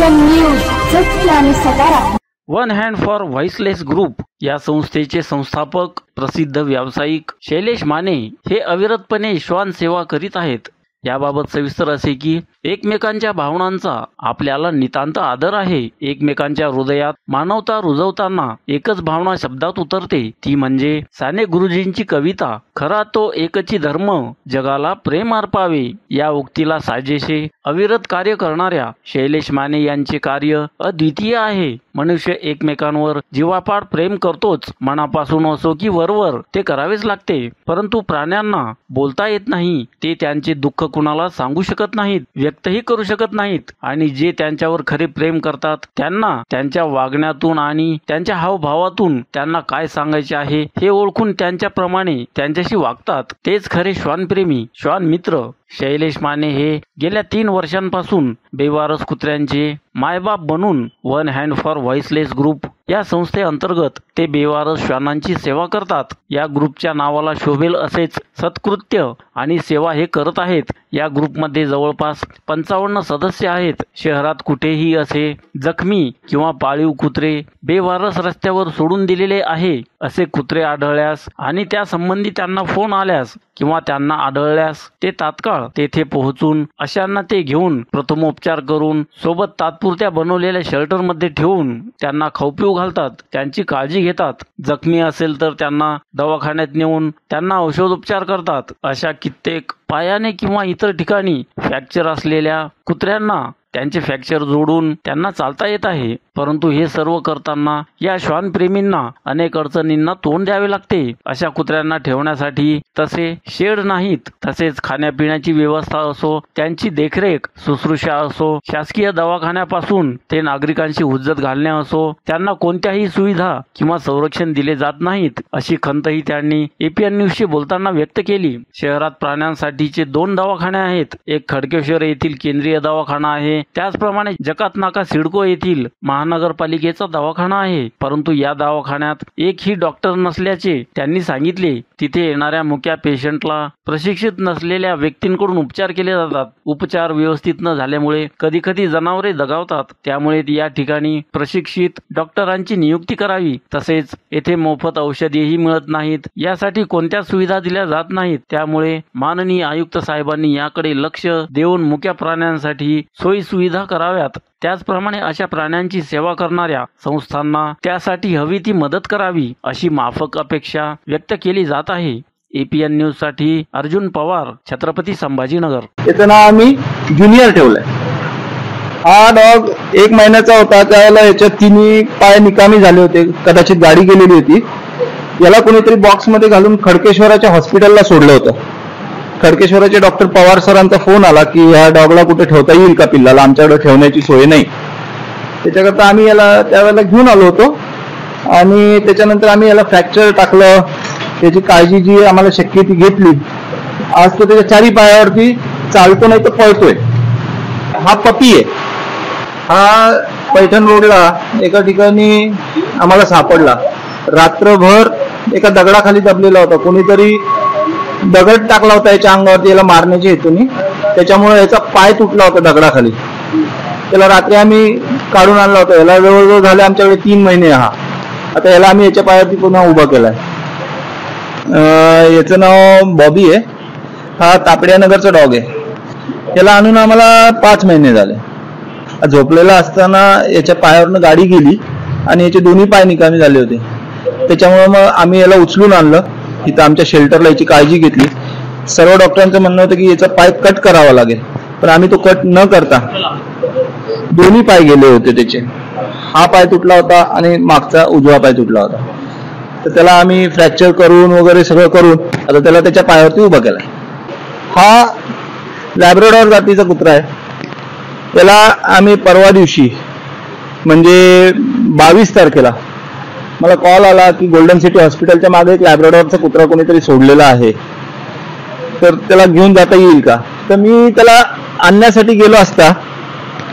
APN news सत्य आणि सकारात्मक। One hand for voiceless group या संस्थेचे संस्थापक प्रसिद्ध व्यावसायिक शैलेश माने हे अविरतपणे श्वान सेवा करीत आहेत। याबाबत सविस्तर असे की एकमेकांच्या भावनांचा आपल्याला नितांत आदर आहे। एकमेकांच्या हृदयात मानवता रुजवताना एकच भावना शब्दात उतरते, ती म्हणजे साने गुरुजींची कविता, खरा तो एकची धर्म जगाला प्रेम अर्पावे। या उक्तीला साजेसे अविरत कार्य करणाऱ्या शैलेश माने यांचे कार्य अद्वितीय आहे। मनुष्य एकमेकांवर जीवापाड प्रेम करतोच, मनापासून असो की वरवर ते करावेच लागते, परंतु प्राण्यांना बोलता येत नाही। ते त्यांचे दुःख कुणाला सांगू शकत नाहीत, व्यक्तही करू शकत नाहीत, आणि जे त्यांच्यावर खरे प्रेम करतात त्यांना त्यांच्या वागण्यातून आणि त्यांच्या हावभावातून त्यांना काय सांगायचे आहे हे ओळखून त्यांच्याप्रमाणे त्यांच्याशी वागतात, तेच खरे श्वानप्रेमी, श्वान मित्र। शैलेश माने हे गेल्या 3 वर्षांपासून बेवारस कुत्र्यांचे मायबाप बनून one hand for voiceless group या संस्थेअंतर्गत ते बेवारस श्वानांची सेवा करतात। या ग्रुपच्या नावाला शोभेल असेच सत्कृत्य आणि सेवा हे करत आहेत। या ग्रुपमध्ये जवळपास 55 सदस्य आहेत। शहरात कुठेही असे जखमी किंवा पाळीव कुत्रे बेवारस रस्त्यावर सोडून दिलेले आहे असे कुत्रे आढळल्यास आणि त्यासंबंधी त्यांना फोन आल्यास किंवा त्यांना आढळल्यास ते तात्काळ तेथे पोहोचून अशांना ते घेऊन प्रथमोपचार करून सोबत तात्पुरत्या बनवलेल्या शेल्टरमध्ये ठेवून त्यांना खाऊपिऊ घालतात, त्यांची काळजी घेतात। जखमी असेल तर त्यांना दवाखान्यात नेऊन त्यांना औषधोपचार करतात। अशा कित्येक पायाने किंवा इतर ठिकाणी फ्रॅक्चर असलेल्या कुत्र्यांना त्यांचे फ्रॅक्चर जोडून त्यांना चालता येत आहे, परंतु हे सर्व करताना या श्वानप्रेमींना अनेक अडचणींना तोंड द्यावे लागते। अशा कुत्र्यांना ठेवण्यासाठी तसे शेड नाहीत, तसेच खाण्यापिण्याची व्यवस्था असो, त्यांची देखरेख शुश्रूषा असो, शासकीय दवाखान्यापासून ते नागरिकांशी हुज्जत घालणे असो, त्यांना कोणत्याही सुविधा किंवा संरक्षण दिले जात नाहीत, अशी खंतही त्यांनी APN न्यूजशी बोलताना व्यक्त केली। शहरात प्राण्यांसाठीचे 2 दवाखाने आहेत, एक खडकेश्वर येथील केंद्रीय दवाखाना आहे, त्याचप्रमाणे जकात नाका सिडको येथील महानगरपालिकेचा दवाखाना आहे, परंतु या दवाखान्यात एकही डॉक्टर नसल्याचे त्यांनी सांगितले। तिथे येणाऱ्या मुक्या पेशंटला प्रशिक्षित नसलेल्या व्यक्तींकडून उपचार केले जातात। उपचार व्यवस्थित न झाल्यामुळे कधी जनावरे दगावतात, त्यामुळे या ठिकाणी प्रशिक्षित डॉक्टरांची नियुक्ती करावी। तसेच येथे मोफत औषधेही मिळत नाहीत, यासाठी कोणत्या सुविधा दिल्या जात नाहीत, त्यामुळे माननीय आयुक्त साहेबांनी याकडे लक्ष देऊन मुक्या प्राण्यांसाठी सोयी सुविधा कराव्यात। त्याचप्रमाणे अशा प्राण्यांची सेवा करणाऱ्या संस्थांना त्यासाठी हवी ती मदत करावी, अशी माफक अपेक्षा व्यक्त केली जात आहे। APN न्यूज साठी अर्जुन पवार, छत्रपती संभाजीनगर। याचं नाव आम्ही ज्युनियर ठेवलंय। हा डॉग 1 महिन्याचा होता, त्यावेळेला याचे 3 पाय निकामी झाले होते, कदाचित गाडी गेलेली होती। याला कोणीतरी बॉक्समध्ये घालून खडकेश्वराच्या हॉस्पिटलला सोडलं होतं। खडकेश्वराचे डॉक्टर पवार सरांचा फोन आला की ह्या डॉगला कुठे ठेवता येईल का, पिल्लाला आमच्याकडे ठेवण्याची सोय नाही। त्याच्याकरता आम्ही याला त्यावेळेला घेऊन आलो होतो आणि त्याच्यानंतर आम्ही याला फ्रॅक्चर टाकलं, त्याची काळजी जी आम्हाला शक्य ती घेतली। आज तो त्याच्या 4 पायावरती चालतो, नाही तर पळतोय। हा पपी आहे। हा पैठण रोडला एका ठिकाणी आम्हाला सापडला, रात्रभर एका दगडाखाली दबलेला होता। कोणीतरी दगड टाकला होता याच्या अंगावरती याला मारण्याच्या हेतूने, त्याच्यामुळे याचा पाय तुटला होता दगडाखाली। त्याला रात्री आम्ही काढून आणला होता। याला जवळजवळ झाले आमच्याकडे 3 महिने। आता याला आम्ही याच्या पायावरती पुन्हा उभा केलाय। याचं नाव बॉबी आहे। हा तापडिया नगरचा डॉग आहे। याला आणून आम्हाला 5 महिने झाले। झोपलेला असताना याच्या पायावरनं गाडी गेली आणि याचे 2 पाय निकामी झाले होते, त्याच्यामुळे मग आम्ही याला उचलून आणलं, इथं आमच्या शेल्टरला याची काळजी घेतली। सर्व डॉक्टरांचं म्हणणं होतं की याचा पाय कट करावा लागेल, पण आम्ही तो कट न करता 2 पाय गेले होते त्याचे। हा पाय तुटला होता आणि मागचा उजवा पाय तुटला होता, तर त्याला आम्ही फ्रॅक्चर करून वगैरे सगळं करून आता त्याला त्याच्या पायावरती उभा केला। हा लॅब्राडॉर जातीचा कुत्रा आहे। त्याला आम्ही परवा दिवशी म्हणजे 22 तारखेला मला कॉल आला की गोल्डन सिटी हॉस्पिटलच्या मागे एक लॅब्राडॉरचा कुत्रा कोणीतरी सोडलेला आहे, तर त्याला घेऊन जाता येईल का। तर मी त्याला आणण्यासाठी गेलो असता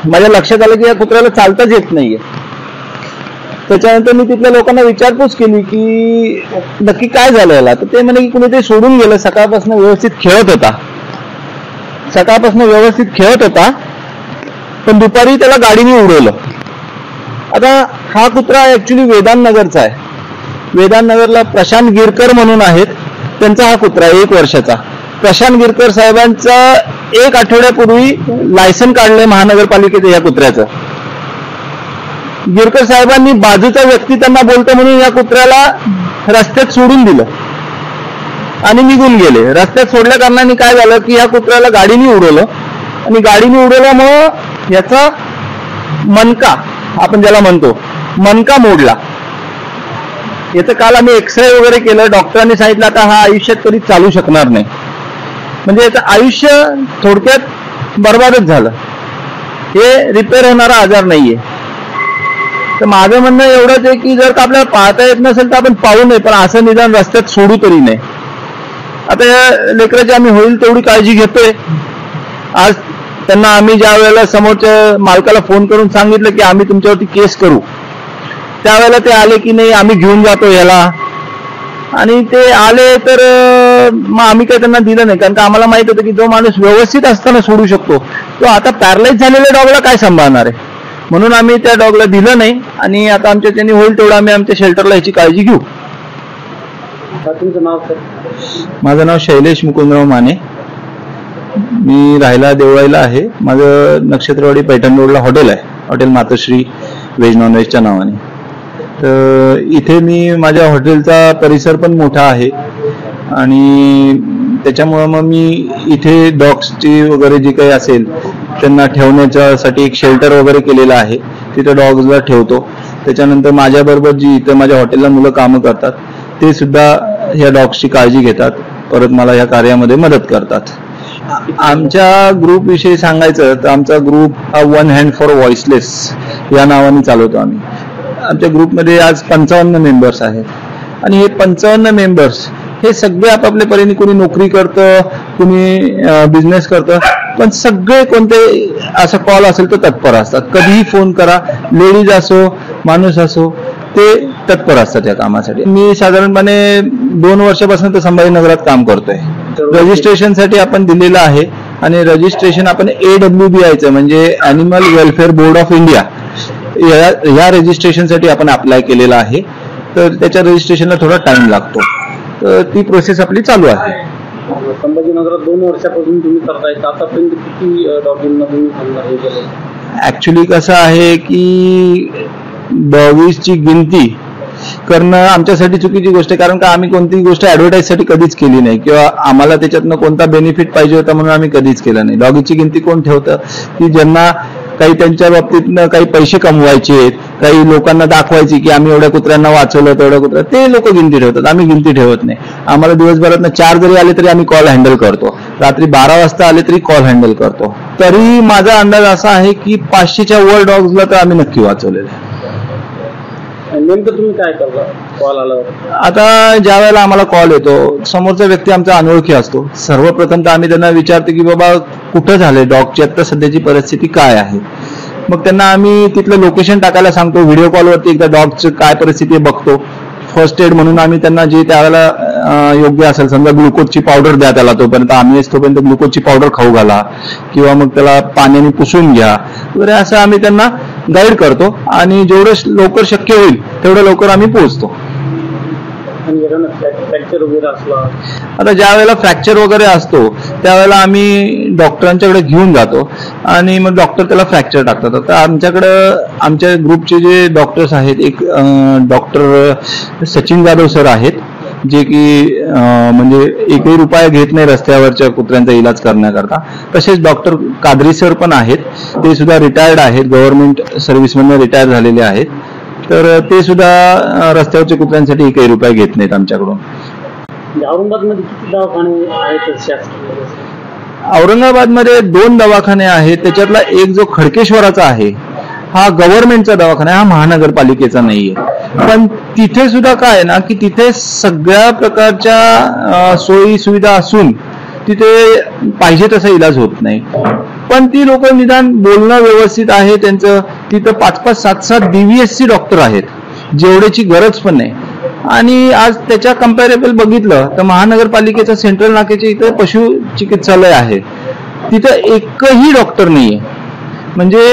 माझ्या लक्षात आलं की या कुत्र्याला चालताच येत नाहीये। त्याच्यानंतर मी तिथल्या लोकांना विचारपूस केली की नक्की काय झालं याला, तर ते म्हणे की कुणीतरी सोडून गेलं, सकाळपासून व्यवस्थित खेळत होता, पण दुपारी त्याला गाडीने उडवलं. आता हा कुत्रा ऍक्च्युली वेदांतनगरचा आहे. वेदांतनगरला प्रशांत गिरकर म्हणून आहेत, त्यांचा हा कुत्रा आहे 1 वर्षाचा. प्रशांत गिरकर साहेबांचा 1 आठवड्यापूर्वी लायसन काढलंय महानगरपालिकेचं या कुत्र्याचं. गिरकर साहेबांनी बाजूचा व्यक्ती त्यांना बोलतो म्हणून या कुत्र्याला रस्त्यात सोडून दिलं आणि निघून गेले. रस्त्यात सोडल्या कारणाने काय झालं की या कुत्र्याला गाडीने उडवलं आणि गाडीने उडवल्यामुळं याचा मनका, आपण ज्याला म्हणतो मनका, मोडला. याचं काल आम्ही एक्सरे वगैरे केलं. डॉक्टरांनी सांगितलं आता हा आयुष्यात कधी चालू शकणार नाही. म्हणजे याचं आयुष्य थोडक्यात बर्बादच झालं. हे रिपेअर होणारा आजार नाहीये. तर माझं म्हणणं एवढंच आहे की जर का आपल्याला पाहता येत नसेल तर आपण पाहू नये, पण असं निदान रस्त्यात सोडू तरी नाही. आता या लेकराची आम्ही होईल तेवढी काळजी घेतोय. आज त्यांना आम्ही ज्या वेळेला समोरच्या मालकाला फोन करून सांगितलं की आम्ही तुमच्यावरती केस करू, त्यावेळेला ते आले की नाही आम्ही घेऊन जातो याला, आणि ते आले तर मग आम्ही काही त्यांना दिलं नाही, कारण का आम्हाला माहित होतं की जो माणूस व्यवस्थित असताना सोडू शकतो तो आता पॅरलाइज झालेल्या डॉगला काय सांभाळणार आहे. म्हणून आम्ही त्या डॉगला दिलं नाही आणि आता आमच्या त्यांनी होईल तेवढं आम्ही आमच्या शेल्टरला याची काळजी घेऊ. तुमचं नाव सर? माझं नाव शैलेश मुकुंदराव माने. मी राहायला देवळाईला आहे. माझं नक्षत्रवाडी पैठण रोडला हॉटेल आहे, हॉटेल मातोश्री व्हेज नॉनव्हेजच्या नावाने. तर इथे मी माझ्या हॉटेलचा परिसर पण मोठा आहे आणि त्याच्यामुळं मग मी इथे डॉग्सची वगैरे जी काही असेल त्यांना ठेवण्याच्यासाठी एक शेल्टर वगैरे केलेलं आहे. तिथे डॉग्सला ठेवतो. त्याच्यानंतर माझ्याबरोबर जी इथं माझ्या हॉटेलला मुलं कामं करतात ते सुद्धा या डॉग्सची काळजी घेतात, परत मला या कार्यामध्ये मदत करतात. आमच्या ग्रुप विषयी सांगायचं तर आमचा ग्रुप हा 1 हँड फॉर व्हॉइसलेस या नावाने चालवतो आम्ही. आमच्या ग्रुपमध्ये आज 55 मेंबर्स आहेत आणि हे 55 मेंबर्स हे सगळे आपापल्या परीने, कुणी नोकरी करतं, कुणी बिझनेस करतं, पण सगळे कोणते असं कॉल असेल तर तत्पर असतात. कधीही फोन करा, लेडीज असो माणूस असो, ते तत्पर असतात या कामासाठी. मी साधारणपणे 2 वर्षापासून तर संभाजीनगरात काम करतोय. रजिस्ट्रेशनसाठी आपण दिलेलं आहे आणि रजिस्ट्रेशन आपण AWBIचं म्हणजे animal welfare board of India या रजिस्ट्रेशनसाठी आपण अप्लाय केलेला आहे. तर त्याच्या रजिस्ट्रेशनला थोडा टाइम लागतो. तर ती प्रोसेस आपली चालू आहे. संभाजीनगरात 2 वर्षापासून तुम्ही करताय, आतापर्यंत किती डॉगींना तुम्ही केलं? ऍक्च्युली कसं आहे की डॉगीजची गिनती करणं आमच्यासाठी चुकीची गोष्ट आहे, कारण का आम्ही कोणतीही गोष्ट ऍडव्हर्टाईजसाठी कधीच केली नाही किंवा आम्हाला त्याच्यातनं कोणता बेनिफिट पाहिजे होता म्हणून आम्ही कधीच केलं नाही. डॉगीची गिनती कोण ठेवतं की ज्यांना काही त्यांच्या बाबतीतनं काही पैसे कमवायचे, काही लोकांना दाखवायची की आम्ही एवढ्या कुत्र्यांना वाचवलं तेवढ्या कुत्र्या, ते लोक गिनती ठेवतात. आम्ही गिनती ठेवत नाही. आम्हाला दिवसभरातनं 4 जरी आले तरी आम्ही कॉल हँडल करतो. रात्री 12 वाजता आले तरी कॉल हँडल करतो. तरी माझा अंदाज असा आहे की 500च्या वर डॉग्सला तर आम्ही नक्की वाचवलेलं आहे. नेमकं तुम्ही काय करता कॉल आल्यावर? आता ज्या वेळेला आम्हाला कॉल येतो, समोरचा व्यक्ती आमचा अनोळखी असतो. सर्वप्रथम तर आम्ही त्यांना विचारतो की बाबा कुठं झाले डॉगची, आता सध्याची परिस्थिती काय आहे. मग त्यांना आम्ही तिथलं लोकेशन टाकायला सांगतो. व्हिडिओ कॉलवरती एकदा डॉगची काय परिस्थिती बघतो. फर्स्ट एड म्हणून आम्ही त्यांना जे त्यावेळेला योग्य असेल, समजा ग्लुकोजची पावडर द्या त्याला, तोपर्यंत आम्ही तोपर्यंत ग्लुकोजची पावडर खाऊ घाला किंवा मग त्याला पाण्याने पुसून घ्या वगैरे, असं आम्ही त्यांना गाईड करतो आणि जेवढं लवकर शक्य होईल तेवढं लवकर आम्ही पोहोचतो. फ्रॅक्चर वगैरे असला, आता ज्या वेळेला फ्रॅक्चर वगैरे असतो त्यावेळेला आम्ही डॉक्टरांच्याकडे घेऊन जातो आणि मग डॉक्टर त्याला फ्रॅक्चर टाकतात. आता आमच्याकडं आमच्या ग्रुपचे जे डॉक्टर्स आहेत, एक डॉक्टर सचिन जाधव सर आहेत, जे की म्हणजे एकही रुपया घेत नाही रस्त्यावरच्या कुत्र्यांचा इलाज करण्याकरता. तसेच डॉक्टर कादरी सर पण आहेत, ते सुद्धा रिटायर्ड आहेत, गव्हर्नमेंट सर्व्हिसमधून रिटायर झालेले आहेत. तर ते सुद्धा रस्त्यावरच्या कुत्र्यांसाठी एकही रुपया घेत नाहीत आमच्याकडून. औरंगाबादमध्ये किती दवाखाने आहेत? औरंगाबादमध्ये 2 दवाखाने आहेत. त्याच्यातला एक जो खडकेश्वराचा आहे हा गव्हर्नमेंटचा दवाखाना आहे, हा महानगरपालिकेचा नाहीये. पण तिथे सुद्धा काय आहे ना की तिथे सगळ्या प्रकारच्या सोयी सुविधा असून तिथे पाहिजे तसा इलाज होत नाही. पण ती लोक निदान बोलणं व्यवस्थित आहे त्यांचं. तिथं 5-5, 7-7 DVSC डॉक्टर आहेत, जेवढ्याची गरज पण नाही. आणि आज त्याच्या कम्पॅरेबल बघितलं तर महानगरपालिकेच्या सेंट्रल नाक्याच्या इथं पशु चिकित्सालय आहे, तिथं एकही डॉक्टर नाहीये. म्हणजे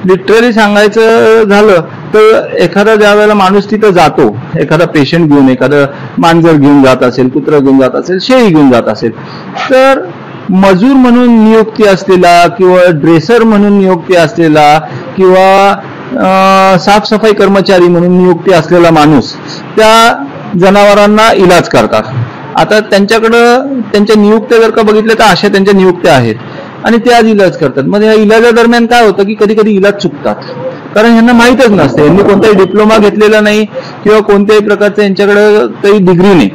लिटरली सांगायचं झालं तर एखादा ज्या वेळेला माणूस तिथं जातो, एखादा पेशंट घेऊन, एखादं मांजर घेऊन जात असेल, कुत्रं घेऊन जात असेल, शेळी घेऊन जात असेल, तर मजूर म्हणून नियुक्ती असलेला किंवा ड्रेसर म्हणून नियुक्ती असलेला किंवा साफसफाई कर्मचारी म्हणून नियुक्ती असलेला माणूस त्या जनावरांना इलाज करतात. आता त्यांच्याकडं त्यांच्या नियुक्त्या जर का बघितल्या तर अशा त्यांच्या नियुक्त्या आहेत आणि ते आज इलाज करतात. मग या इलाजादरम्यान काय होतं की कधी कधी इलाज चुकतात, कारण यांना माहीतच नसते, यांनी कोणताही डिप्लोमा घेतलेला नाही किंवा कोणत्याही प्रकारचं यांच्याकडे काही डिग्री नाही.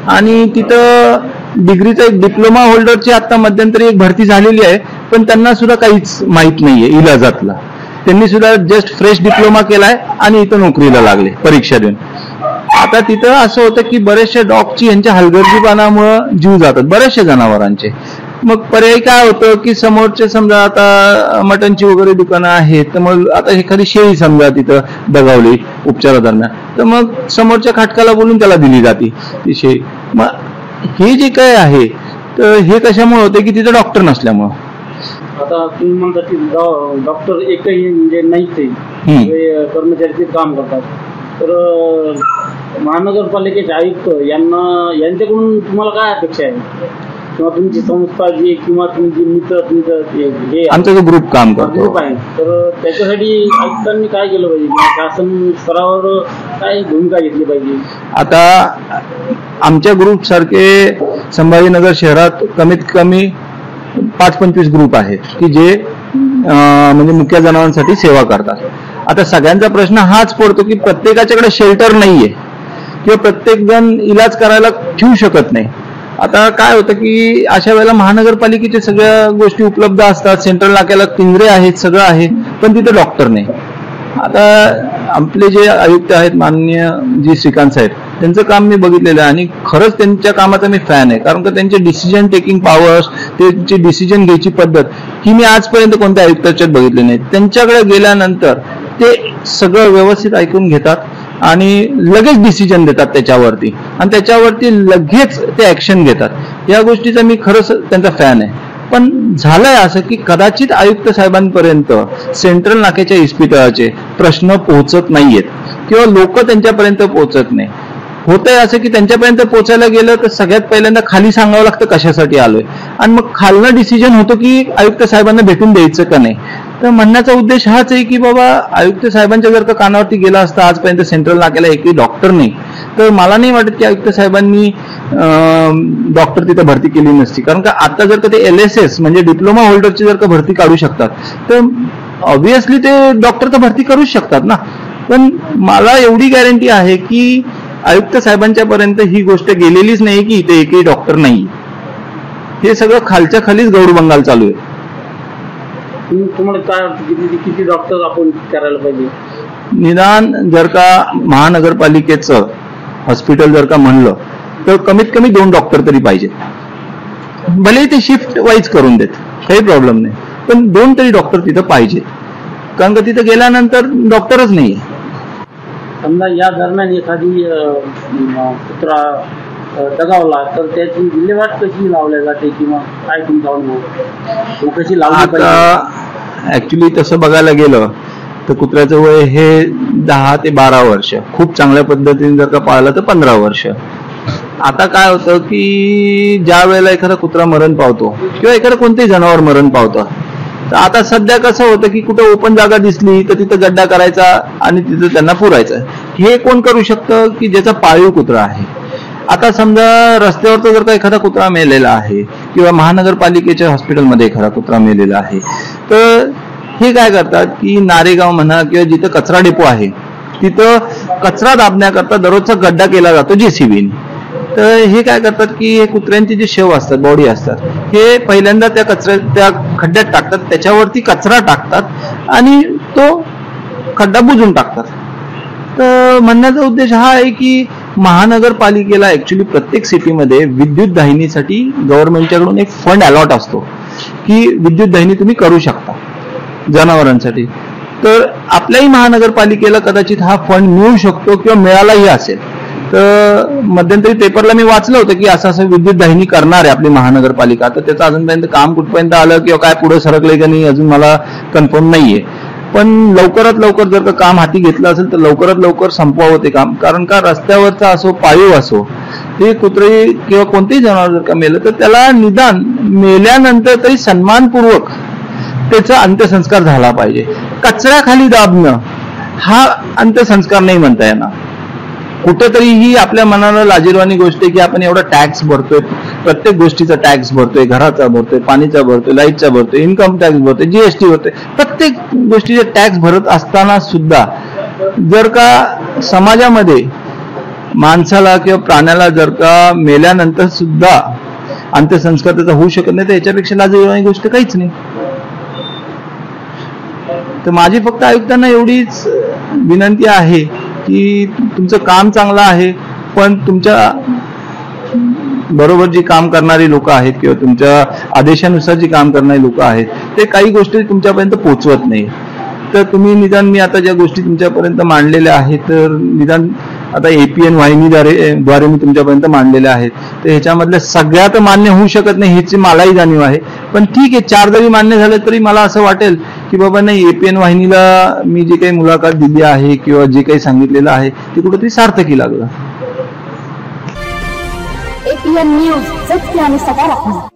आणि तिथं डिग्रीचा एक डिप्लोमा होल्डरची आता मध्यंतरी एक भरती झालेली आहे, पण त्यांना सुद्धा काहीच माहीत नाहीये इलाजातला. त्यांनी सुद्धा जस्ट फ्रेश डिप्लोमा केलाय आणि इथं नोकरीला लागले परीक्षा देऊन. आता तिथं असं होतं की बरेचशा डॉगची यांच्या हलगर्जीपणामुळं जीव जातात, बऱ्याचशा जनावरांचे. मग पर्याय काय होतं की समोरचे समजा आता मटनची वगैरे दुकानं आहेत, तर मग आता एखादी शेळी समजा तिथं दगावली उपचारादरम्यान, तर मग समोरच्या खाटकाला बोलून त्याला दिली जाते ती शेळी. मग हे जे काय आहे तर हे कशामुळे होते की तिथं डॉक्टर नसल्यामुळं. आता तुम्ही म्हणता की डॉक्टर एकही म्हणजे नाहीच आहे, कर्मचारी काम करतात, तर महानगरपालिकेचे आयुक्त यांच्याकडून तुम्हाला काय अपेक्षा आहे, किंवा तुमची संस्था जी किंवा तुमची मित्र तुमचं आमचा जो ग्रुप काम करतो ग्रुप आहे, तर त्याच्यासाठी आयुक्तांनी काय केलं पाहिजे, शासन स्तरावर काय भूमिका घेतली पाहिजे? आता आमच्या ग्रुप सारखे संभाजीनगर शहरात कमीत कमी 5-25 ग्रुप आहेत की जे म्हणजे मुख्य जनावरांसाठी सेवा करतात. आता सगळ्यांचा प्रश्न हाच पडतो की प्रत्येकाच्याकडे शेल्टर नाहीये किंवा प्रत्येक जण इलाज करायला ठेवू शकत नाही. आता काय होतं की अशा वेळेला महानगरपालिकेच्या सगळ्या गोष्टी उपलब्ध असतात, सेंट्रल नाक्याला पिंजरे आहेत, सगळं आहे, पण तिथे डॉक्टर नाही. आता आपले जे आयुक्त आहेत माननीय जी श्रीकांत साहेब, त्यांचं काम मी बघितलेलं आहे आणि खरंच त्यांच्या कामाचा मी फॅन आहे, कारण का त्यांचे डिसिजन टेकिंग पॉवर्स, त्यांची डिसिजन घ्यायची पद्धत ही मी आजपर्यंत कोणत्या आयुक्ताच्यात बघितली नाही. त्यांच्याकडे गेल्यानंतर ते सगळं व्यवस्थित ऐकून घेतात आणि लगेच डिसिजन देतात त्याच्यावरती, आणि त्याच्यावरती लगेच ते ऍक्शन घेतात. या गोष्टीचा मी खरंच त्यांचा फॅन आहे. पण झालंय असं की कदाचित आयुक्त साहेबांपर्यंत सेंट्रल नाक्याच्या इस्पितळाचे प्रश्न पोहोचत नाहीयेत किंवा लोक त्यांच्यापर्यंत पोहोचत नाही. होतंय असं की त्यांच्यापर्यंत पोहोचायला गेलं तर सगळ्यात पहिल्यांदा खाली सांगावं लागतं कशासाठी आलोय, आणि मग खालनं डिसिजन होतो की आयुक्त साहेबांना भेटून द्यायचं का नाही. तर म्हणण्याचा उद्देश हाच आहे की बाबा आयुक्त साहेबांच्या जर का कानावरती गेला असता आजपर्यंत सेंट्रल नाक्याला एकही डॉक्टर नाही, तर मला नाही वाटत की आयुक्त साहेबांनी डॉक्टर तिथे भरती केली नसती. कारण का आता जर का ते LSS म्हणजे डिप्लोमा होल्डरची जर का भरती काढू शकतात तर ऑब्व्हियसली ते डॉक्टर तर भरती करूच शकतात ना. पण मला एवढी गॅरंटी आहे की आयुक्त साहेबांच्या पर्यंत ही गोष्ट गेलेलीच नाही की इथे एकही डॉक्टर नाही. हे सगळं खालच्या खालीच गौड बंगाल चालू आहे. तुम्हाला काय किती डॉक्टर आपण करायला पाहिजे? निदान जर का महानगरपालिकेचं हॉस्पिटल जर का म्हणलं तर कमीत कमी 2 डॉक्टर तरी पाहिजेत. भले ते शिफ्ट वाईज करून देत, काही प्रॉब्लेम नाही, पण 2 तरी डॉक्टर तिथं पाहिजेत, कारण का तिथं गेल्यानंतर डॉक्टरच नाहीये. समजा या दरम्यान एखादी कुत्रा दगावला तर त्याची विल्हेवाट कशी लावल्या जाते किंवा काय तुमचा अनुभव कशी लावली पाहिजे? आता ऍक्च्युली तसं बघायला गेलं तर कुत्र्याचं वय हे 10 ते 12 वर्ष, खूप चांगल्या पद्धतीने जर का पाळलं तर 15 वर्ष. आता काय होतं की ज्या वेळेला एखादा कुत्रा मरण पावतो किंवा एखादं कोणतेही जनावर मरण पावतं, तर आता सध्या कसं होतं की कुठं ओपन जागा दिसली तर तिथं गड्डा करायचा आणि तिथं त्यांना पुरायचं. हे कोण करू शकतं की ज्याचा पाळीव कुत्रा आहे. आता समजा रस्त्यावरचा जर का एखादा कुत्रा मेलेला आहे किंवा महानगरपालिकेच्या हॉस्पिटलमध्ये एखादा कुत्रा मेलेला आहे, तर हे काय करतात की नारेगाव म्हणा किंवा जिथं कचरा डेपो आहे तिथं कचरा दाबण्याकरता दररोजचा गड्डा केला जातो JCBने. तर हे काय करतात की हे कुत्र्यांचे जे शव असतात, बॉडी असतात, हे पहिल्यांदा त्या खड्ड्यात टाकतात, त्याच्यावरती कचरा टाकतात आणि तो खड्डा बुजून टाकतात. तर म्हणण्याचा उद्देश हा आहे की महानगरपालिकेला ऍक्च्युली प्रत्येक सिटीमध्ये विद्युत दाहिनीसाठी गव्हर्नमेंटच्याकडून एक फंड अलॉट असतो की विद्युत दाहिनी तुम्ही करू शकता जनावरांसाठी. तर आपल्याही महानगरपालिकेला कदाचित हा फंड मिळू शकतो किंवा मिळालाही असेल. तर मध्यंतरी पेपरला मी वाचलं होतं की असं विद्युत दाहिनी करणार आहे आपली महानगरपालिका. तर त्याचं अजूनपर्यंत काम कुठपर्यंत आलं किंवा काय पुढे सरकलंय का नाही अजून मला कन्फर्म नाहीये. पण लवकरात लवकर जर का काम हाती घेतलं असेल तर लवकरात लवकर संपवावं ते काम. कारण का रस्त्यावरचा असो पाळीव असो ते कुत्रे किंवा कोणतेही जनावर जर का मेलं तर त्याला निदान मेल्यानंतर तरी सन्मानपूर्वक त्याचा अंत्यसंस्कार झाला पाहिजे. कचऱ्याखाली दाबणं हा अंत्यसंस्कार नाही म्हणता येणार. कुठेतरी ही आपल्या मनाला लाजिरवाणी गोष्ट आहे की आपण एवढा टॅक्स भरतोय, प्रत्येक गोष्टीचा टॅक्स भरतोय, घराचा भरतोय, पाणीचा भरतोय, लाईटचा भरतोय, इन्कम टॅक्स भरतोय, जीएसटी भरतोय, प्रत्येक गोष्टीचे टॅक्स भरत असताना सुद्धा जर का समाजामध्ये माणसाला किंवा प्राण्याला जर का मेल्यानंतर सुद्धा अंत्यसंस्कार त्याचा होऊ शकत नाही तर याच्यापेक्षा लाजिरवाणी गोष्ट काहीच नाही. तर माझी फक्त आयुक्तांना एवढीच विनंती आहे की तुमचं काम चांगलं आहे पण तुमच्या बरोबर जी काम करणारी लोक आहेत किंवा तुमच्या आदेशानुसार जी काम करणारी लोक आहेत ते काही गोष्टी तुमच्यापर्यंत पोहोचवत नाही. तर तुम्ही निदान मी आता ज्या गोष्टी तुमच्यापर्यंत मांडलेल्या आहेत तर निदान आता APN वाहिनीद्वारे मी तुमच्यापर्यंत मांडलेल्या आहेत तर ह्याच्यामधल्या सगळ्या तर मान्य होऊ शकत नाही ह्याची मलाही जाणीव आहे. पण ठीक आहे 4 जरी मान्य झाले तरी मला असं वाटेल की बाबा नाही APN वाहिनीला मी जी काही मुलाखत दिली आहे किंवा जे काही सांगितलेलं आहे ते कुठेतरी सार्थकी लागलं. APN न्यूज सत्य आणि सकारात्मक.